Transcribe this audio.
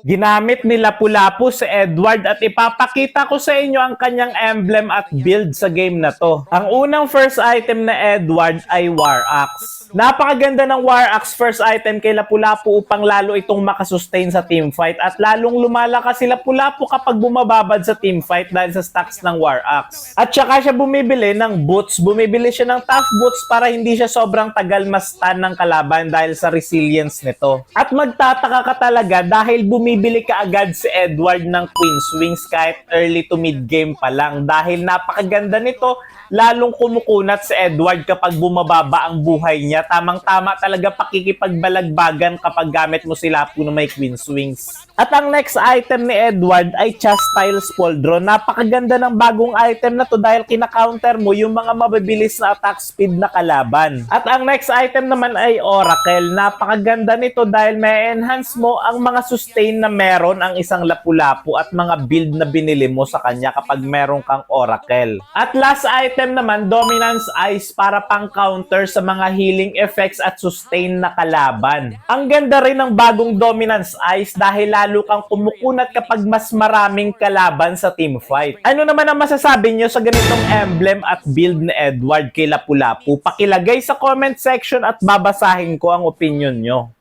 Ginamit ni Lapu-Lapu si Edward at ipapakita ko sa inyo ang kanyang emblem at build sa game na to. Ang unang first item na Edward ay War Axe. Napakaganda ng War Axe first item kay Lapu-Lapu upang lalo itong makasustain sa teamfight at lalong lumalakas si Lapu-Lapu kapag bumababad sa teamfight dahil sa stacks ng War Axe. At saka siya bumibili ng boots. Bumibili siya ng tough boots para hindi siya sobrang tagal ma-stun ng kalaban dahil sa resilience nito. At magtataka ka talaga dahil bumibili ka agad si Edward ng Queen's Wings kahit early to mid game pa lang dahil napakaganda nito, lalong kumukunat si Edward kapag bumababa ang buhay niya. Tamang-tama talaga pakikipagbalagbagan kapag gamit mo sila po na may Queen's Wings. At ang next item ni Edward ay Chastile Spoldron. Napakaganda ng bagong item na to dahil kina-counter mo yung mga mabibilis na attack speed na kalaban. At ang next item naman ay Oracle. Napakaganda nito dahil may enhance mo ang mga sustain na meron ang isang Lapu-Lapu at mga build na binili mo sa kanya kapag meron kang Oracle. At last item naman, Dominance Ice para pang counter sa mga healing effects at sustain na kalaban. Ang ganda rin ng bagong Dominance Ice dahil lalo kang kumukunat kapag mas maraming kalaban sa teamfight. Ano naman ang masasabi nyo sa ganitong emblem at build ni Edward kay Lapu-Lapu? Pakilagay sa comment section at babasahin ko ang opinion nyo.